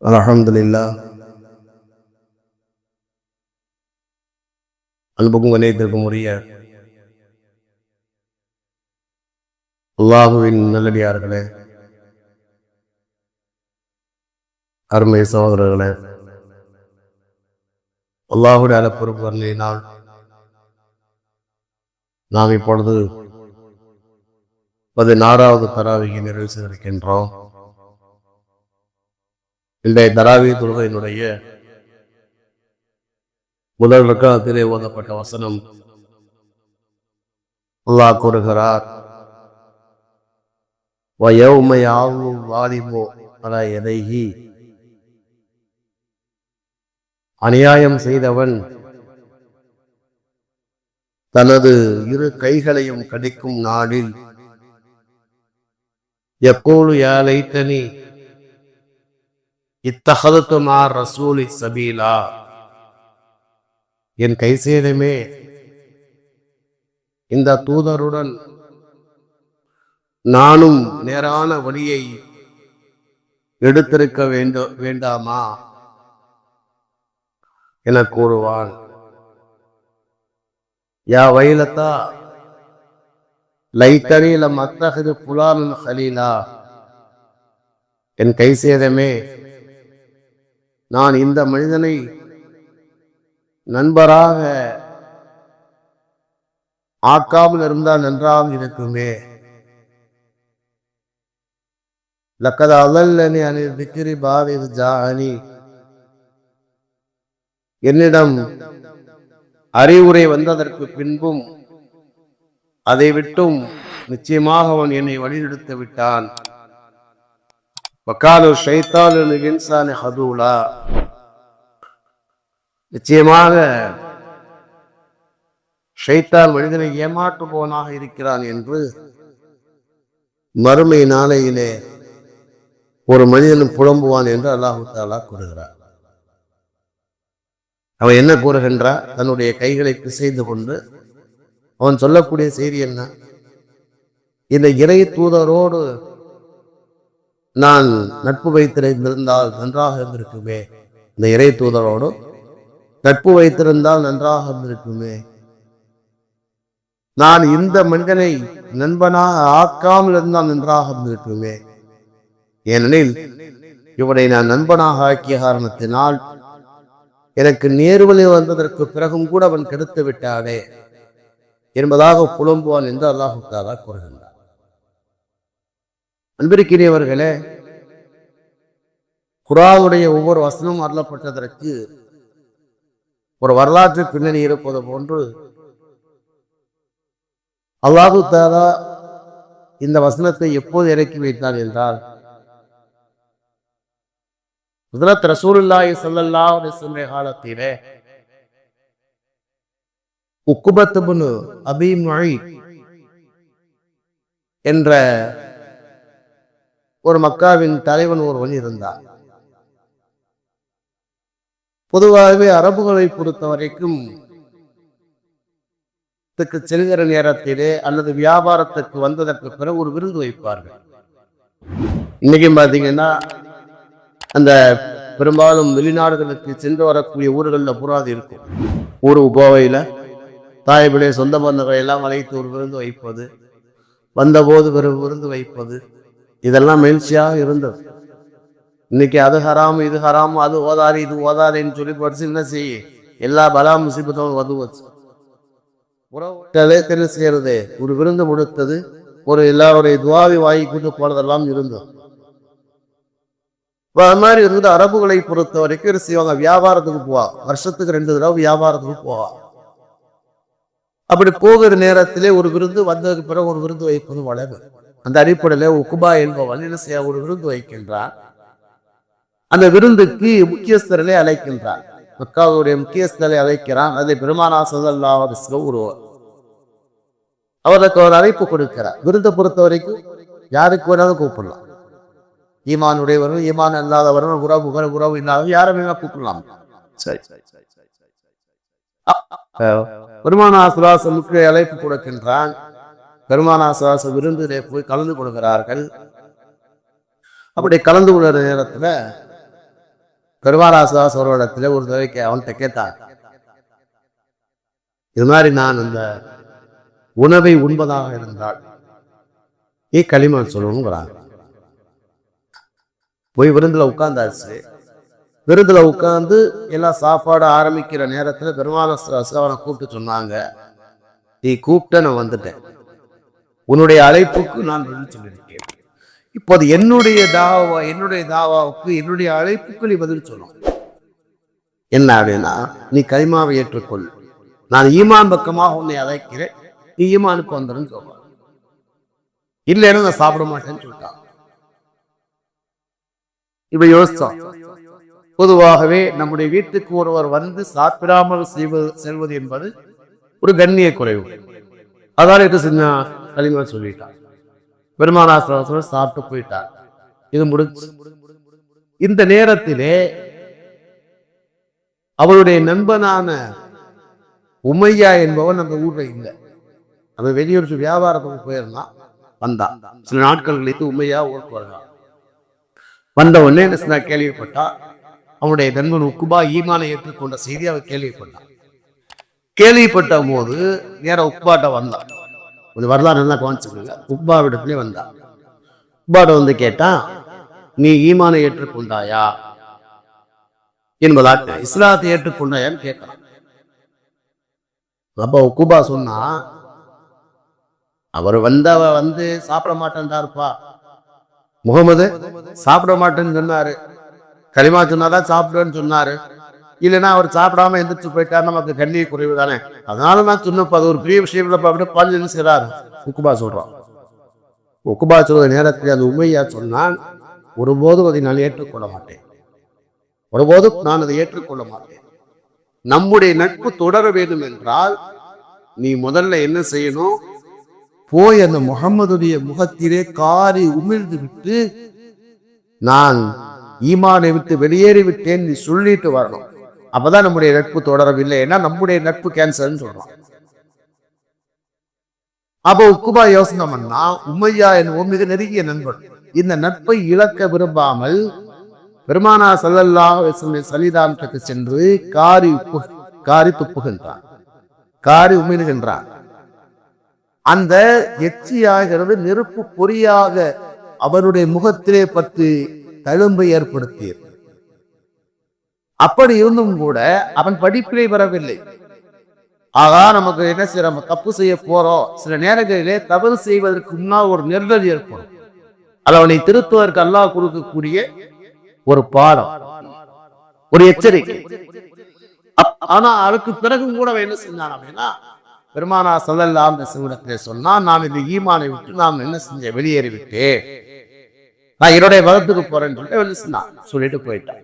அல்ஹம்துலில்லாஹ். அன்புக்கும் கண்ணியத்திற்கும் உரிய அல்லாஹுவின் நல்லடியார்களே, அருமை சகோதரர்களே, அல்லாஹுடைய அலப்பொறுப்பு வர்ணினால் நாம் இப்பொழுது 16வது தராவியை நிறைவு செய்திருக்கின்றோம். இன்றைய தராவி தொழுகையினுடைய முதல் ரக்காத்திலே ஓதப்பட்ட வசனம் அல்லாஹ் கூறுகிறார், وَيَوْمَ يَعَضُّ الظَّالِمُ عَلَى يَدَيْهِ. அநியாயம் செய்தவன் தனது இரு கைகளையும் கடிக்கும் நாளில் யக்கூலு யா லைத்தனி இத்தஹதுது மா ரசூலி சபீலா. என் கைசேதமே, இந்த தூதருடன் நானும் நேரான வழியை எடுத்திருக்க வேண்டாமா என கூறுவான். யா வைலத்தா லைத்தனி லம் அத்தஹிது ஃபுலானன் ஹலீலா. என் கைசேதமே, நான் இந்த மனிதனை நண்பராக ஆக்காமல் இருந்தால் நன்றாக இருக்குமே. லக்கத அலல்லனி அனி திக்ரி பாதி ஜாஅனி. என்னிடம் அறிவுரை வந்ததற்கு பின்பும் அதை விட்டும் நிச்சயமாக அவன் என்னை வழிநடத்தி விட்டான். வக்காலு ஷைத்தானு லில் இன்சானி ஹதூலா. நிச்சயமாக ஷைத்தான் மனிதனை ஏமாற்றுபவனாக இருக்கிறான் என்று மறுமை நாளையிலே ஒரு மனிதன் புலம்புவான் என்று அல்லாஹு தஆலா கூறுகிறார். அவன் என்ன கூறுகின்றான்? தன்னுடைய கைகளை பிசைந்து கொண்டு அவன் சொல்லக்கூடிய செய்தி என்ன? இந்த இறை தூதரோடு நான் நட்பு வைத்திருந்தால் நன்றாக இருந்திருக்குமே. இந்த இறை தூதரோடு நட்பு வைத்திருந்தால் நன்றாக இருந்திருக்குமே. நான் இந்த மனிதனை நண்பனாக ஆக்காமல் இருந்தால் நன்றாக இருந்திருக்குமே. ஏனெனில் இவனை நான் நண்பனாக ஆக்கிய காரணத்தினால் எனக்கு நேர்வழி வந்ததற்கு பிறகும் கூட அவன் கெடுத்து விட்டானே என்பதாக புலம்புவான் என்று அல்லாஹ் தஆலா கூறுகின்றார். அன்பிற்கினியவர்களே, குர்ஆனுடைய ஒவ்வொரு வசனமும் அருளப்பட்டதற்கு ஒரு வரலாற்று பின்னணி இருப்பது போன்று அல்லாஹ் தஆலா இந்த வசனத்தை எப்போது இறக்கி வைத்தான் என்றால், ஹஜ்ரத் ரசூலுல்லாஹி ஸல்லல்லாஹு அலைஹி வஸல்லம் காலத்திலே உக்பத் இப்னு அபீ முஐத் என்ற ஒரு மக்காவின் தலைவன் ஒருவன் இருந்தார். பொதுவாகவே அரபுகளை பொறுத்த வரைக்கும் செல்கிற நேரத்திலே அல்லது வியாபாரத்துக்கு வந்ததற்கு பிறகு ஒரு விருந்து வைப்பார்கள். இன்னைக்கும் பார்த்தீங்கன்னா அந்த பெரும்பாலும் வெளிநாடுகளுக்கு சென்று வரக்கூடிய ஊர்களில் புறாது இருக்கும். ஊர் கோவையில் தாயபிலே சொந்த பந்தங்களை எல்லாம் அழைத்து ஒரு விருந்து வைப்பது, வந்தபோது விருந்து வைப்பது, இதெல்லாம் மகிழ்ச்சியாக இருந்தது. இன்னைக்கு அது ஹராம் இது ஹராம், அது ஓதாது இது ஓதாதுன்னு சொல்லி படிச்சு என்ன செய்ய எல்லா பலா முசீபத்தும் வச்சு உறவுகளே என்ன செய்யறது, ஒரு விருந்து கொடுத்தது, ஒரு எல்லாருடைய துவாவி வாங்கி கொண்டு போனதெல்லாம் இருந்தது. அது மாதிரி இருந்து அரபுகளை பொறுத்த வரைக்கும் என்ன செய்வாங்க, வியாபாரத்துக்கு போவா, வருஷத்துக்கு 2 தடவை வியாபாரத்துக்கு போவா. அப்படி போகிற நேரத்திலே ஒரு விருந்து வந்ததுக்கு பிறகு ஒரு விருந்து வைப்பது வழக்கு. அந்த அடிப்படையில உக்குபா என்பவன் என்ன செய்ய ஒரு விருந்து வைக்கின்றான். அந்த விருந்துக்கு முக்கியஸ்தர்களை அழைக்கின்றான். மக்காவுடைய முக்கியஸ்தரை அழைக்கிறான். அதை பெருமானார் ஸல்லல்லாஹு அலைஹி வஸல்லம் ஒருவர் அவருக்கு ஒரு அழைப்பு கொடுக்கிறார். விருந்தை பொறுத்த வரைக்கும் யாருக்கு வேணாலும் கூப்பிடலாம். ஈமான் உடையவர்கள், ஈமான் இல்லாதவர்கள், உறவு இல்லாதவர்கள் யாரும் வேணா கூப்பிடலாம். சரி, பெருமானார் ஸல்லல்லாஹு அலைஹி வஸல்லுக்கு அழைப்பு கொடுக்கின்றான். பெருமானார் ஸல்லல்லாஹு அலைஹி வஸல்லம் விருந்திலே போய் கலந்து கொள்கிறார்கள். அப்படி கலந்து கொள்கிற நேரத்துல பெருமானாசாஸ் ஒரு இடத்துல ஒரு தடவை அவன்கிட்ட கேட்டான், இது மாதிரி நான் அந்த உணவை உண்பதாக இருந்தால் களிமா சொல்லணுங்கிறாங்க. போய் விருந்துல உட்கார்ந்தாச்சு. விருதுல உட்கார்ந்து எல்லாம் சாப்பாடு ஆரம்பிக்கிற நேரத்துல பெருமானாசாஸ் அவனை கூப்பிட்டு சொன்னாங்க, நீ கூப்பிட்ட நான் வந்துட்டேன், உன்னுடைய அழைப்புக்கு நான் பதில் சொல்லியிருக்கேன். இப்போது என்னுடைய தாவாவுக்கு என்னுடைய அழைப்புக்கு நீ பதில் சொல்லணும். என்ன அப்படின்னா, நீ களிமாவை ஏற்றுக்கொள், நான் ஈமான் பக்கமாக உன்னை அழைக்கிறேன், நீ ஈமானுக்கு வந்துடும் சொல்ற. இல்லைன்னு நான் சாப்பிட மாட்டேன்னு சொல்லிட்டான். இப்ப யோசிச்சோம், பொதுவாகவே நம்முடைய வீட்டுக்கு ஒருவர் வந்து சாப்பிடாமல் செல்வது என்பது ஒரு கண்ணிய குறைவு. அதால என்ன செஞ்சா, களிமா சொல்லிட்டான். பெருமானாசாஸ் சாப்பிட்டு போயிட்டார். இது முடிச்சு. இந்த நேரத்திலே அவருடைய நண்பனான உமையா என்பவன் அந்த ஊர்ல இல்லை. அவன் வெளியூர் வியாபாரத்துக்கு போயிருந்தான். வந்தான். சில நாட்கள் கழித்து உமையா ஊருக்கு வருகிறான். வந்த உடனே கேள்விப்பட்டா அவனுடைய நண்பன் உக்குபா ஈமானை ஏற்றுக்கொண்ட செய்தி அவன் கேள்விப்பட்டான். கேள்விப்பட்ட போது நேர உக்குபாட்ட வந்தான். ஒரு வரலாறு நல்லா கவனிச்சுக்கோங்க. உக்பாவிடத்துலேயே வந்தான். உக்பாட்ட வந்து கேட்டான், நீ ஈமானை ஏற்றுக்கொண்டாயா என்பதாக, இஸ்லாத்தை ஏற்றுக்கொண்டாயான்னு கேட்கலாம். அப்ப உக்குபா சொன்னா, அவர் வந்து சாப்பிட மாட்டேன்டாருப்பா, முகமது சாப்பிட மாட்டேன்னு சொன்னாரு, களிமா சொன்னாதான் சாப்பிடுவேன்னு சொன்னாரு, இல்லைன்னா அவர் சாப்பிடாம எந்திரிச்சு போயிட்டார், நமக்கு கண்ணிய குறைவு தானே, அதனால நான் சொன்னப்ப அது ஒரு பெரிய விஷயம் பாஞ்சு செய்றாரு உக்குபா சொல்றான். உக்குபா சொல்ற நேரத்தில் அது உண்மையா சொன்னான், ஒருபோதும் அதை நான் ஏற்றுக்கொள்ள மாட்டேன், ஒருபோதும் நான் அதை ஏற்றுக்கொள்ள மாட்டேன். நம்முடைய நட்பு தொடர வேண்டும் என்றால் நீ முதல்ல என்ன செய்யணும், போய் அந்த முகம்மதுடைய முகத்திலே காரி உமிழ்ந்து விட்டு நான் ஈமானை விட்டு வெளியேறி விட்டேன் நீ சொல்லிட்டு வரணும். அப்பதான் நம்முடைய நட்பு தொடரவில்லை, ஏன்னா நம்முடைய நட்பு கேன்சர்ன்னு சொல்றோம். அப்போ உக்குபா யோசனை பண்ணா, உமையா என்போம் மிக நெருங்கிய நண்பன், இந்த நட்பை இழக்க விரும்பாமல் பெருமானா ஸல்லல்லாஹு அலைஹி வஸல்லம் சன்னிதானத்துக்கு சென்று காரி துப்புகின்றான், காரி உமிழ்கின்றான். அந்த எச்சியாகிறது நெருப்பு பொறியாக அவருடைய முகத்திலே பற்றி தழும்பை ஏற்படுத்தியது. அப்படி இருந்தும் கூட அவன் படிப்பிலே வரவில்லை. ஆகா, நமக்கு என்ன செய்ய, நம்ம தப்பு செய்ய போறோம், சில நேரங்களிலே தவறு செய்வதற்கு முன்னால் ஒரு நெருடல் ஏற்படும். அது அவனை திருத்துவதற்கு அல்லாஹ் கொடுக்கக்கூடிய ஒரு பாடம், ஒரு எச்சரிக்கை. ஆனா அதுக்கு பிறகும் கூட என்ன செஞ்சான் அப்படின்னா, பெருமானா ஸல்லல்லாஹு அலைஹி வஸல்லம் சொன்னா, நான் இந்த ஈமானை விட்டு நான் என்ன செஞ்சேன், வெளியேறி விட்டேன், நான் என்னுடைய வளத்துக்கு போறேன்னு சொல்லிட்டு சொல்லிட்டு போயிட்டான்.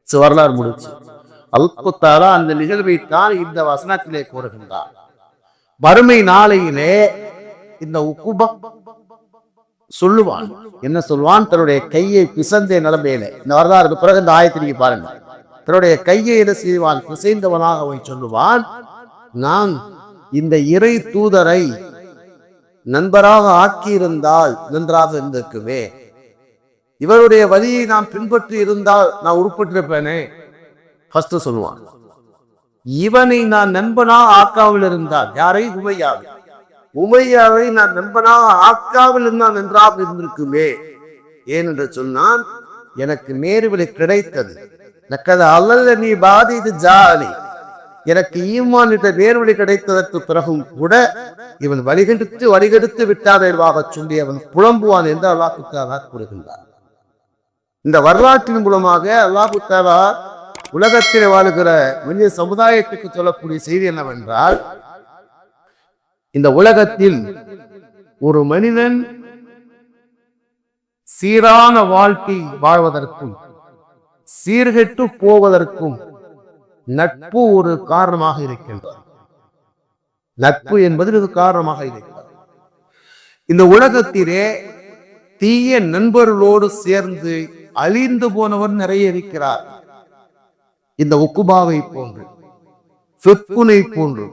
வரலாறு முடிச்சு. அல்லாஹ் தஆலா அந்த நிகழ்வை தான் இந்த வசனத்திலே கூறுகின்றார். மறுமை நாளையிலே இந்த உக்குபா சொல்லுவான், என்ன சொல்வான், தன்னுடைய கையை பிசைந்த நிலைமையில, இந்த வரலாறுக்கு பிறகு இந்த ஆயத்திற்கு பாருங்க, தன்னுடைய கையை என்ன செய்வான், பிசைந்தவனாக அவன் சொல்லுவான், நான் இந்த இறை தூதரை நண்பராக ஆக்கியிருந்தால் நன்றாக இருந்திருக்குமே, இவருடைய வழியை நான் பின்பற்றி இருந்தால் நான் உருப்பட்டிருப்பேனே. ஃபர்ஸ்ட் சொல்லுவான், இவனை நான் நண்பனாக ஆக்காமல் இருந்தால், யாரை, உமையாவை நான் நண்பனாக ஆக்காமல் இருந்தால் நன்றாக இருந்திருக்குமே. ஏனென்று சொன்னால், எனக்கு நேர்வழி கிடைத்தது, அல்ல நீ பாதித்து ஜாலி, எனக்கு ஈமான் என்ற நேர்வழி கிடைத்ததற்கு பிறகும் கூட இவன் வழிகெடுத்து விட்டாதேவாக சொல்லி அவன் புலம்புவான் என்று அல்லாஹ் தஆலா கூறுகின்றார். இந்த வரலாற்றின் மூலமாக அல்லாஹ் தஆலா உலகத்தில் வாழுகிற மனித சமுதாயத்துக்கு சொல்லக்கூடிய செய்தி என்னவென்றால், இந்த உலகத்தில் ஒரு மனிதன் சீரான வாழ்க்கை வாழ்வதற்கும் சீர்கெட்டு போவதற்கும் நட்பு ஒரு காரணமாக இருக்கின்றது. நட்பு என்பது இது காரணமாக இருக்கிறது. இந்த உலகத்திலே தீய நண்பர்களோடு சேர்ந்து அழிந்து போனவர் நிறைய இருக்கிறார். இந்த உக்குபாவை போன்று, ஃபிர்அவுனை போன்று.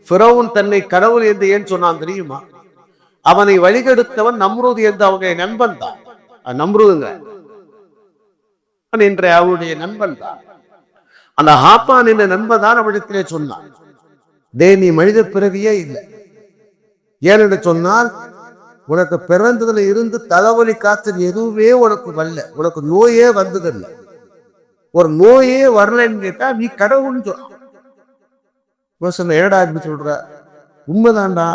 ஃபிரௌன் தன்னை கடவுள் என்று ஏன் சொன்னான் தெரியுமா? அவனை வழிகெடுத்தவன் நம்ரூத் என்று அவங்க நண்பன் தான். நம்ரூதுங்க என்ற அவருடைய நண்பன் தான். அந்த ஹாப்பான் என்ற நண்பன் தான் அவரிடத்திலே சொன்னான், நீ மனித பிறவியே இல்லை. ஏனென்று சொன்னால் உனக்கு பிறந்ததுல இருந்து தலைவலி காய்ச்சல் எதுவுமே உனக்கு வரல, உனக்கு நோயே வந்ததில்லை. ஒரு நோயே வரலன்னு கேட்டா நீ கடவுள்னு சொல்ல. ஏடா சொல்ற, உண்மைதான்டா.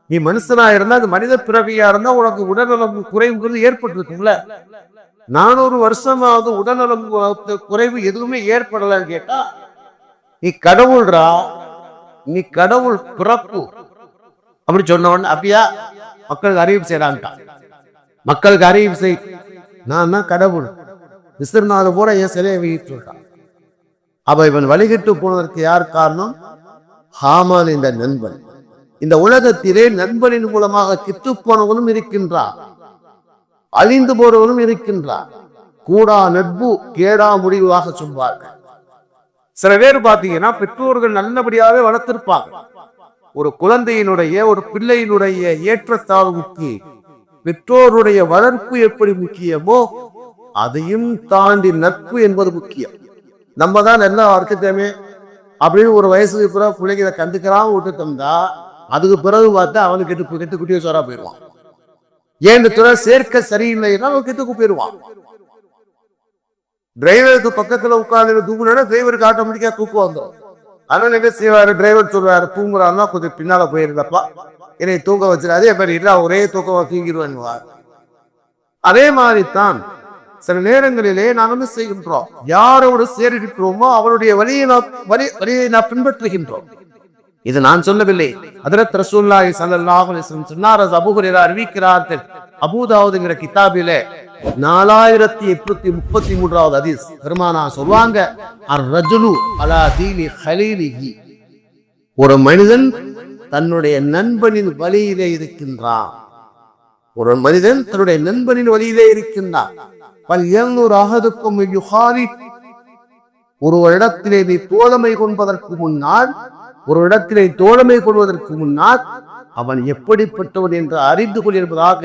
நீ மனுஷனா இருந்தா, அது மனித பிறவியா இருந்தா உனக்கு உடல்நலம் குறைவுங்கிறது ஏற்பட்டிருக்கும்ல. 400 வருஷமாவது உடல்நலம் குறைவு எதுவுமே ஏற்படலன்னு கேட்டா நீ கடவுள்ரா, நீ கடவுள் பிறப்பு அப்படி சொன்ன உடனே அப்படியா மக்களுக்கு அறிவிப்பு செய்யறான்ட்டான். மக்களுக்கு அறிவிப்பு செய், நான் தான் கடவுள், விசிறுநாத போல என் சிலையை வைத்து சொல்றான். அப்ப இவன் வழிகிட்டு போனதற்கு யார் காரணம்? ஹாமான் என்ற நண்பன். இந்த உலகத்திலே நண்பனின் மூலமாக கிட்டு போனவனும் இருக்கின்றான், அழிந்து போறவனும் இருக்கின்றான். கூடா நட்பு கேடா முடிவாக சொல்வார்கள். சில பேர் பாத்தீங்கன்னா பெற்றோர்கள் நல்லபடியாவே வளர்த்திருப்பாங்க. ஒரு குழந்தையினுடைய, ஒரு பிள்ளையினுடைய ஏற்றத்தாழ்வுக்கு பெற்றோருடைய வளர்ப்பு எப்படி முக்கியமோ அதையும் தாண்டி நட்பு என்பது முக்கியம். நம்ம தான் நல்லா வளர்க்கத்தேமே அப்படின்னு ஒரு வயசுக்கு பிறகு பிள்ளைகளை கண்டுக்கிறாம விட்டு தந்தா அதுக்கு பிறகு பார்த்தா அவனுக்கு கெட்டு குட்டிய சோறா போயிடுவான். ஏன்னு சேர்க்க சரியில்லைன்னா அவன் கெட்டுக்கு போயிடுவான். டிரைவருக்கு பக்கத்துல உட்கார்ந்து தூங்குனா டிரைவருக்கு ஆட்டோமேட்டிக்கா தூக்கம் வந்துடும். அதனால என்ன செய்வாரு, டிரைவர் சொல்றாரு தூங்குறான்னா கொஞ்சம் பின்னால போயிருந்தப்பா என்னை தூங்க வச்சிரு, அதே மாதிரி இல்ல ஒரே தூக்கம் தூங்கிடுவான். அதே மாதிரிதான் சில நேரங்களிலே நாம் என்ன செய்கின்றோம், யாரோடு சேருகின்றோமோ அவருடைய வழியை நாம் பின்பற்றுகின்றோம். இது நான் சொல்லவில்லை, ஹஜ்ரத் ரசூலுல்லாஹி ஸல்லல்லாஹு அலைஹி வஸல்லம் சொன்னார். அபூ ஹுரைரா அறிவிக்கிறார்கள், அபூதாவுதுங்கிற கிதாபிலே 4833வது ஹதீஸ். பெருமானா சொல்வாங்க, அர்-ரஜுலு அலா தீனி ஹலீலிஹி, ஒரு மனிதன் தன்னுடைய நண்பனின் வழியிலே இருக்கின்றான். ஒரு மனிதன் தன்னுடைய நண்பனின் வழியிலே இருக்கின்றான். ஒரு இடத்திலே நீ தோழமை கொள்வதற்கு முன்னால், ஒரு இடத்திலே தோழமை கொள்வதற்கு முன்னால் அவன் எப்படிப்பட்டவன் என்று அறிந்து கொள் என்பதாக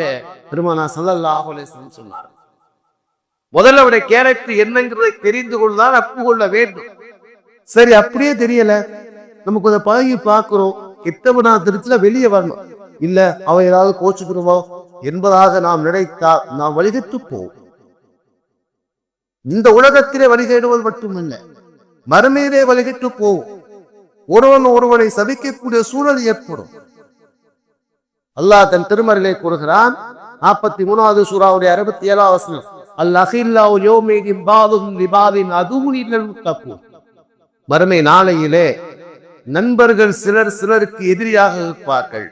பெருமானா ஸல்லல்லாஹு அலைஹி வஸல்லம் சொன்னார். முதல்ல அவருடைய கேரக்டர் என்னங்கிறதை தெரிந்து கொள்ளால் அப்பு கொள்ள வேண்டும். சரி, அப்படியே தெரியல, நமக்கு அதை பழகி பார்க்கிறோம், கெட்டவனா திருச்சில வெளியே வரணும், இல்ல அவன் ஏதாவது கோச்சுக்கிறோம் என்பதாக நாம் நினைத்தால் நாம் வழிகட்டு போவோம். இந்த உலகத்திலே வழிகேடுவது மட்டுமல்ல, மறுமையிலே வழிகட்டு போவோம். ஒருவனை சபிக்கக்கூடிய சூழல் ஏற்படும். அல்லாஹ் தன் திருமறையிலே கூறுகிறான், 43வது சூராவுடைய 67வது வசனம், அல்-அகில்லாஹு யௌமைஇதின் பாதுஹும் லிபாதின் அதுவும் இல்லல் முத்தகூன். மறுமை நாளையிலே நண்பர்கள் சிலருக்கு எதிரியாக இருப்பார்கள்.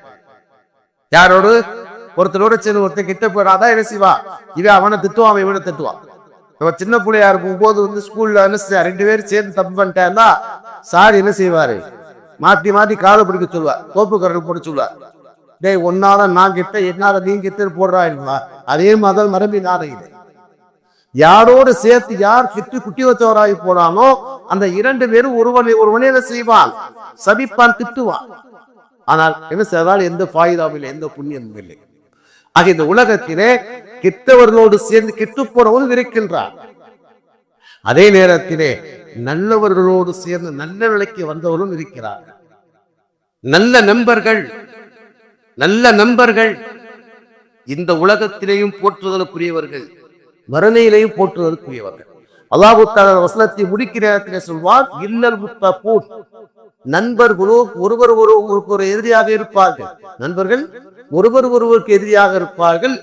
யாரோடு? ஒருத்தரோட சேர்ந்து ஒருத்தர் கிட்ட போயிடாதான் என்ன செய்வா, இவன் அவனை திட்டுவான், அவன் இவனை திட்டுவான். நம்ம சின்ன பிள்ளையா இருக்கும் போது ஸ்கூல்ல என்ன 2 பேரும் சேர்ந்து தப்பு பண்ணிட்டா சார் என்ன செய்வாரு, மாத்தி மாத்தி காதை பிடிக்க சொல்லுவார், தோப்பு கரடு போட சொல்லுவார். டேய், ஒன்னால நான் கிட்ட என்னால நீ கிட்ட போடுறா. அதே மாதிரி மரபி நாளையில யாரோடு சேர்த்து யார் கிட்டு குட்டி வச்சவராகி போனானோ அந்த 2 பேரும் ஒருவனை என்ன செய்வான், சபிப்பான், திட்டுவான். ஆனால் என்ன செய்தால் எந்த ஃபாயிதாவும் இல்லை, எந்த புண்ணியமும் இல்லை. ஆக இந்த உலகத்திலே கெட்டவர்களோடு சேர்ந்து கெட்டு போனவனும் இருக்கின்றார். அதே நேரத்திலே நல்லவர்களோடு சேர்ந்து நல்ல நிலைக்கு வந்தவரும் இருக்கிறார். நல்ல நண்பர்கள் இந்த உலகத்திலேயும் போற்றுதலுக்குரியவர்கள், மறுமையிலேயும் போற்றுதலுக்குரியவர்கள். அல்லாஹ் தஆலா வசனத்தை முடிக்கிற நேரத்திலே சொல்வார், இல்லல் முத்தகூன், நண்பர்களோ ஒருவருக்கு எதிரியாக இருப்பார்கள். நண்பர்கள் ஒருவருக்கு எதிரியாக இருப்பார்கள்,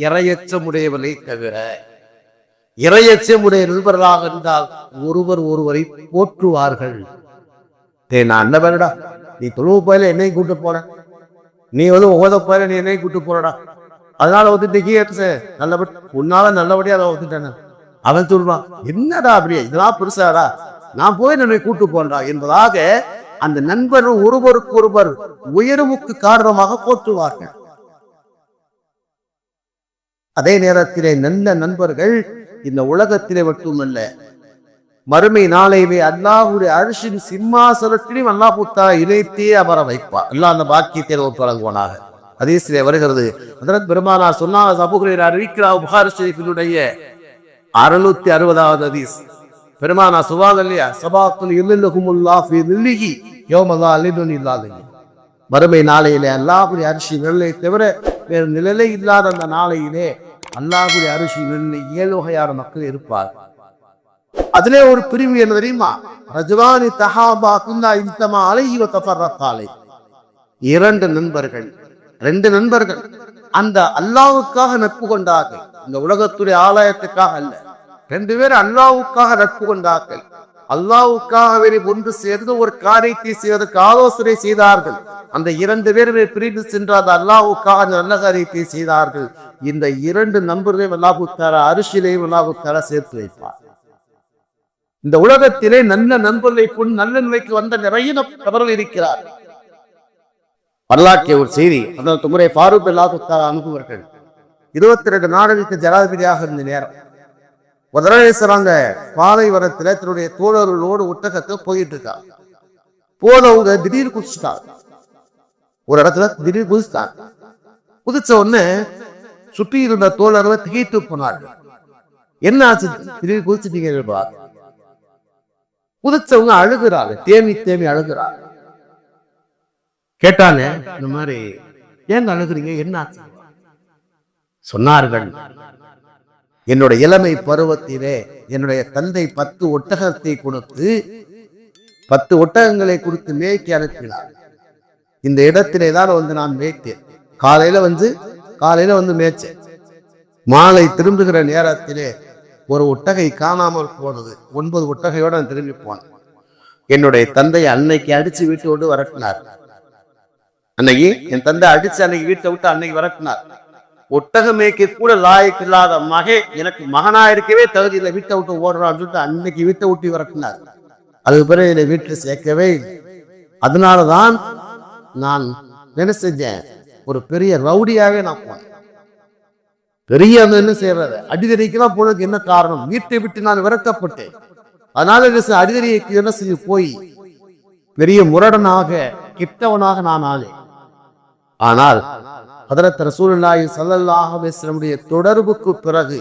இறையச்சமுடையவரை தவிர. இறையச்சமுடைய நண்பர்களாக இருந்தால் ஒருவரை போற்றுவார்கள். நான் என்ன வேணடா, நீ தொழுவு போயில என்னை கூட்டு போற, நீ ஓத போயில நீ என்னை கூட்டு போறடா, அதனால நல்லபடி உன்னால நல்லபடியா அதை ஒத்துட்டேன். அவன் சொல்றான், என்னடா அப்படியே இதெல்லாம் பெருசாடா, நான் போய் என்னை கூட்டு போறா என்பதாக அந்த நண்பர்கள் ஒருவருக்கு ஒருவர் உயர்வுக்கு காரணமாக போற்றுவார்கள். அதே நேரத்திலே நல்ல நண்பர்கள் இந்த உலகத்திலே மட்டுமல்ல, மறுமை நாளையிலே அல்லாஹ்வுடைய அர்ஷின் சிம்மாசனத்திலும் அல்லாஹ் இணைத்தே அமர வைப்பார். அல்லாஹ் அந்த பாக்கியத்தை வழங்குவானாக. ஹதீஸிலே வருகிறது, ஹஜ்ரத் பெருமானார் சொன்னார், அபூ ஹுரைரா அறிவிக்கிறார், புகாரி ஷரீஃபினுடைய 660வது ஹதீஸ். பெருமானா சுவாங்க இல்லையா, சபாத்துல் யுல்லுஹுமுல்லாஹ் ஃபீ தில்லிஹி யௌம லா லில்லுன் இல்லா தில்லி. மறுமை நாளையிலே அல்லாஹ்வுடைய அரிசி நிழலை தவிர வேறு நிழலே இல்லாத அந்த நாளையிலே அல்லாஹ்வுடைய அரிசி நிழலை 7 வகையான மக்கள் இருப்பார். அதிலே ஒரு பிரிவு என்ன தெரியுமா? ரஜுவானி தஹாபா குன்னா இன்தமா அலைஹி வ தஃபர்ரகா அலைஹி. 2 நண்பர்கள், 2 நண்பர்கள் அந்த அல்லாஹ்வுக்காக நட்பு கொண்டார்கள். இந்த உலகத்துடைய ஆலயத்துக்காக அல்ல. 2 பேர் அல்லாஹ்வுக்காக நட்பு கொண்டார்கள். அல்லாஹ்வுக்காக ஒன்று சேர்ந்து ஒரு காரியத்தை செய்வதற்கு ஆலோசனை செய்தார்கள். அந்த 2 பேருமே பிரிந்து சென்று அந்த அல்லாஹ்வுக்காக நல்ல காரியத்தை செய்தார்கள். இந்த 2 நண்பர்களையும் அல்லாஹ் தஆலா அரிசியிலேயும் அல்லாஹ் தஆலா சேர்த்து வைப்பார். இந்த உலகத்திலே நல்ல நண்பர்களை கொண்டு நல்ல நிலைக்கு வந்த நிறைய நபர்கள் இருக்கிறார். வரலாற்று ஒரு செய்தி, அதற்கு முறை ஃபாரூக் அல்லாஹ் தஆலா அனுப்புவார்கள். 22 நாடுகளுக்கு ஜனாதிபதியாக இருந்த நேரம் ஒரு தடவை சொல்றாங்க, பாலைவனத்துல தன்னுடைய தோழர்களோடு ஒட்டகத்தை போயிட்டு இருக்காங்க. போனவங்க திடீர்னு குதிச்சுட்டாங்க. ஒரு இடத்துல திடீர்னு குதிச்சுட்டாங்க. குதிச்ச உடனே சுற்றி இருந்த தோழர்கள் திகைத்து போனார்கள். என்ன ஆச்சு, திடீர்னு குதிச்சுட்டீங்க? குதிச்சவங்க அழுகிறாங்க, தேமி தேமி அழுகிறாங்க. கேட்டாங்க, இந்த மாதிரி ஏன் அழுகுறீங்க, என்ன ஆச்சு? சொன்னார்கள், என்னுடைய இளமை பருவத்திலே என்னுடைய தந்தை 10 ஒட்டகத்தை கொடுத்து 10 ஒட்டகங்களை கொடுத்து மேய்க்க அனுப்பினார். இந்த இடத்திலே தான் வந்து நான் மேய்த்தேன். காலையில வந்து மேய்ச்சேன். மாலை திரும்புகிற நேரத்திலே ஒரு ஒட்டகை காணாமல் போனது. 9 ஒட்டகையோட நான் திரும்பி போனேன். என்னுடைய தந்தை அன்னைக்கு அடிச்சு வீட்டை விட்டு வரட்டினார். அன்னைக்கு என் தந்தை அடிச்சு அன்னைக்கு வீட்டை விட்டு அன்னைக்கு வரட்டினார். ஒட்டக மேய்க்க கூட லாயக்கு இல்லாத எனக்கு மகனா இருக்கவே தகுதி இல்லை, வீட்டை விட்டு ஓடுறான்னு சொல்லிட்டு அன்னைக்கு வீட்டை விட்டு வரட்டினார். அதுக்கு பிறகு என்னை வீட்டில் சேர்க்கவே இல்லை. அதனாலதான் நான் என்ன செஞ்சேன், ஒரு பெரிய ரவுடியாவே நான் போனேன். பெரிய என்ன செய்யறது, அடிதடிக்கெல்லாம் போனதுக்கு என்ன காரணம், வீட்டை விட்டு நான் விரட்டப்பட்டேன். அதனால அடிதடிக்கு என்ன செய்ய போய் பெரிய முரடனாக கிட்டவனாக நான் ஆனேன். ஆனால் ஹதரத் ரசூலுல்லாஹி ஸல்லல்லாஹு அலைஹி வஸல்லம் தொடர்புக்கு பிறகு,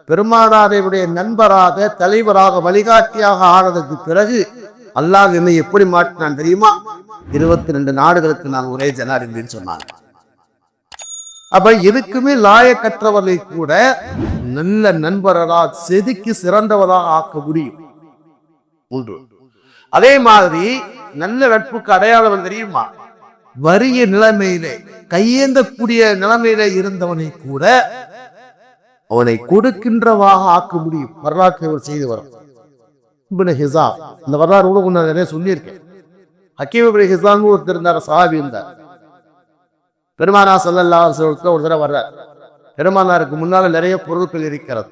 பெருமானாருடைய நண்பராக, தலைவராக, வழிகாட்டியாக ஆனதுக்கு பிறகு அல்லாஹ் என்னை எப்படி மாற்றினான் தெரியுமா? 22 நாடுகளுக்கு நான் ஒரே ஜனாதிபதினு சொன்னாங்க. அப்ப எதுக்குமே லாயக்கற்றவர்களை கூட நல்ல நண்பர்களால் செதுக்கி சிறந்தவராக ஆக்க முடியும். ஒன்று. அதே மாதிரி நல்ல நட்புக்கு அடையாளம் தெரியுமா? வறிய நிலைமையிலே, கையேந்தக்கூடிய நிலைமையில இருந்தவனை கூட அவனை கொடுக்கின்றவாக ஆக்க முடியும். வரலாற்று ஒரு செய்தி வரும். இந்த வரலாறு கூட நிறைய சொல்லியிருக்கேன். ஹக்கீம் இப்னு ஹிஸாம் ஒருத்தர் இருந்தார், சஹாபி இருந்தார். பெருமானா ஸல்லல்லாஹு அலைஹி வஸல்லம் ஒரு தடவை வர்றார். பெருமானாருக்கு முன்னால நிறைய பொருட்கள் இருக்கிறது.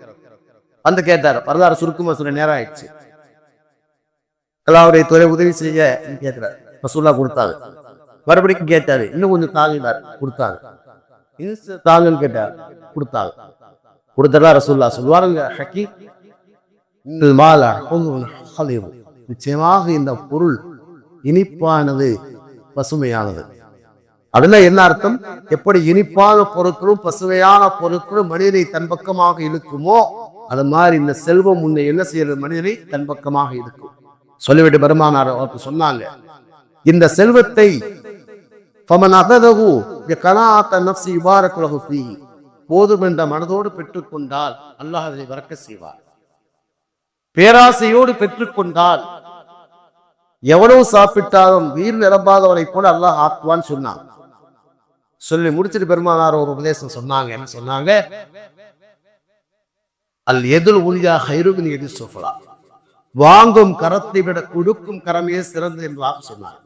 வந்து கேட்டார், வரலாறு சுருக்கமா சொல்ல நேரம் ஆயிடுச்சு, அல்லாஹ்வுடைய துறை உதவி செய்ய கேட்கிறார். ரசூலுல்லாஹ் கொடுத்தாங்க. மறுபடியும் கேட்டாரு, இன்னும் கொஞ்சம் தாங்கினார், கொடுத்தாங்க. தாங்கன்னு கேட்டார், கொடுத்தாங்க. கொடுத்தா ரசூலுல்லாஹ் சொல்வாருங்க, ஹக்கீம் நிச்சயமாக இந்த பொருள் இனிப்பானது, பசுமையானது. அதுல என்ன அர்த்தம்? எப்படி இனிப்பான பொருட்களும் பசுமையான பொருட்களும் மனிதனை தன் பக்கமாக இழுக்குமோ, அது மாதிரி இந்த செல்வம் உன்னை என்ன செய்யறது, மனிதனை தன் பக்கமாக இழுக்கும். சொல்லிவிட்டு பெருமானார் அவருக்கு சொன்னாங்க, இந்த செல்வத்தை போதும் என்ற மனதோடு பெற்றுக்கொண்டால் அல்லாஹ் அதை வரக்கத் செய்வார். பேராசையோடு பெற்றுக்கொண்டால் எவ்வளவு சாப்பிட்டாலும் வீர் நிரம்பாதவனை போல அல்லாஹ் ஆக்குவான்னு சொன்னான். சொல்லி முடிச்சுட்டு பெருமானார் ஒரு உபதேசம் சொன்னாங்க. என்ன சொன்னாங்க? அல் எதுல் உலியா ஹைருபின் எது சொஃபலா, வாங்கும் கரத்தை விட கொடுக்கும் கரமே சிறந்தது என்றாக சொன்னார்.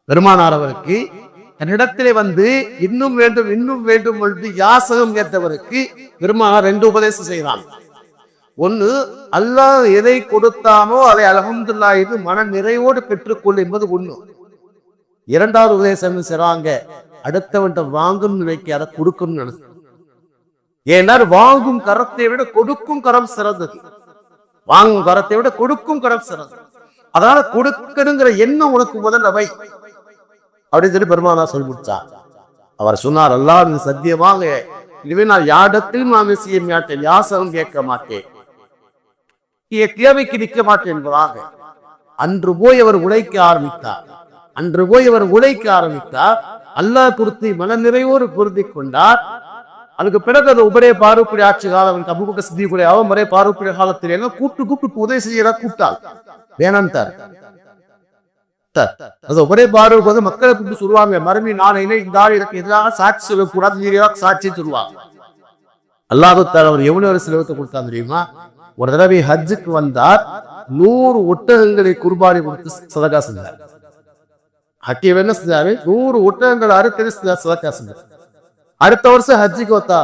பெருமானார் அவருக்கு தன்னிடத்திலே வந்து இன்னும் வேண்டும் இன்னும் வேண்டும் என்று யாசகம் கேட்டவருக்கு பெருமானார் 2 உபதேசம் செய்கிறான். ஒன்னு, அல்லாஹ் எதை கொடுத்தானோ அதை அல்ஹம்துலில்லாஹ் என்று மன நிறைவோடு பெற்றுக்கொள் என்பது ஒண்ணு. 2வது உபதேசம் செய்றாங்க, அடுத்தவன் வாங்கும் நிலைக்கு அதை கொடுக்கும் நினைச்சு. ஏன்னா வாங்கும் கரத்தை விட கொடுக்கும் கரம் சிறந்தது. வாங்கும் கரத்தை விட கொடுக்கும் கரம் சிறந்தது. அதனால கொடுக்கணுங்கிற எண்ணம் உனக்கு முதல்ல வை அப்படின்னு சொல்லி பெருமானா சொல்லி முடிச்சார். அவர் சொன்னார், அல்லாஹ் சத்தியமாக இனிமே நான் யாரிடத்திலும் நான் செய்ய மாட்டேன், யாசகம் கேட்க மாட்டேன். தேவைக்கு நிற்க மாட்டேன் என்பதாக அன்று போய் அவர் உழைக்க ஆரம்பித்தார். அல்லாஹ் குறித்து மன நிறைவோடு பொருந்தி கொண்டார். அதுக்கு பிறகு அது உபரே பாரூப்புடைய ஆட்சி காலம் அபூபக்கர் சித்திக்குடைய அவமரே பாரூப்புடைய காலத்தில் எல்லாம் கூப்பிட்டு உதவி செய்யறா கூப்பிட்டால் வேணாம் ஒரே பாரூப் வந்து மக்களை கூப்பிட்டு சொல்லுவாங்க, மறுபடி நாளையில இந்த ஆள் எனக்கு எதிராக சாட்சி சொல்லக்கூடாது, சாட்சி சொல்லுவாங்க. அல்லாஹ் அவர் எவ்வளவு செலவத்தை கொடுத்தா தெரியுமா? ஒரு தடவை ஹஜ்ஜுக்கு வந்தார், 100 ஒட்டகங்களை குர்பானி கொடுத்து சதகா செஞ்சார். ஹக்கீம் என்ன செஞ்சாரு? 100 ஒட்டகங்கள் அறுத்து சதகா செஞ்சார். அடுத்த வருஷம் ஹஜ்ஜுக்கு வந்தா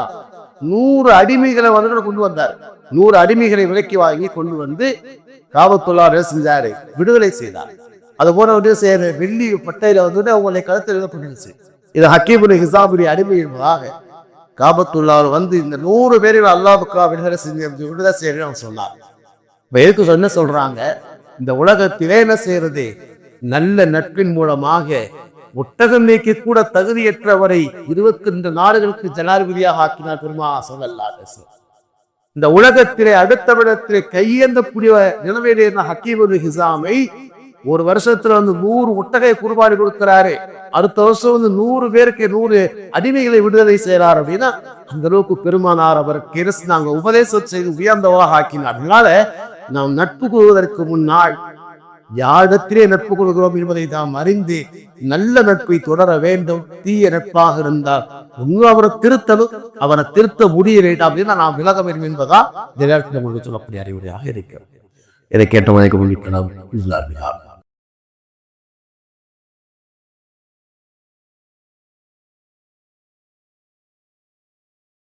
100 அடிமைகளை வந்து கொண்டு வந்தார். 100 அடிமைகளை விலைக்கு வாங்கி கொண்டு வந்து காபத்துல்லாஹ் செஞ்சாரு, விடுதலை செய்தார். அது போல வந்து வெள்ளி பட்டையில வந்து அவங்களை கருத்து எழுதப்பட்டுருச்சு. இது ஹக்கீம் ஹிசாபுடைய அடிமை என்பதாக காபத்துல்லாஹ் வந்து இந்த 100 பேரையும் அல்லாஹ்வுக்காக விடுதலை செய்யணும்னு சொன்னார். இப்ப எதுக்கு என்ன சொல்றாங்க? இந்த உலகத்திலே என்ன செய்யறது? நல்ல நட்பின் மூலமாக ஒட்டகம் நீக்கி கூட தகுதியற்றவரை 22 நாடுகளுக்கு ஜனாதிபதியாக ஆக்கினார் பெருமானார் ஸல்லல்லாஹு அலைஹி வஸல்லம். இந்த உலகத்திலே அடுத்தவிடத்திலே கையேந்தக்கூடிய நிலைமையிலே இருந்த ஹக்கீம் ஹிசாமை ஒரு வருஷத்துல வந்து 100 ஒட்டகை குர்பானி கொடுக்கிறாரு. அடுத்த வருஷம் வந்து 100 பேருக்கு 100 அடிமைகளை விடுதலை செய்யறாரு. அப்படின்னா அந்த அளவுக்கு பெருமானார் அவருக்கு நாங்க உபதேசம் செய்து உயர்ந்தவாக ஆக்கினார். அதனால நாம் நட்பு கூறுவதற்கு முன்னால் யாரிடத்திலே நட்பு கொள்கிறோம் என்பதை நாம் அறிந்து நல்ல நட்பை தொடர வேண்டும். தீய நட்பாக இருந்தால் ஒன்னும் அவரை திருத்தலும், அவரை திருத்த முடியலை அப்படின்னா நாம் விலக வேண்டும் என்பதா இந்த நேரத்தில் உங்களுக்கு சொல்லக்கூடிய அறிவுரையாக இருக்கிறது. இதை கேட்டவனுக்கு முன்னிக்கலாம்.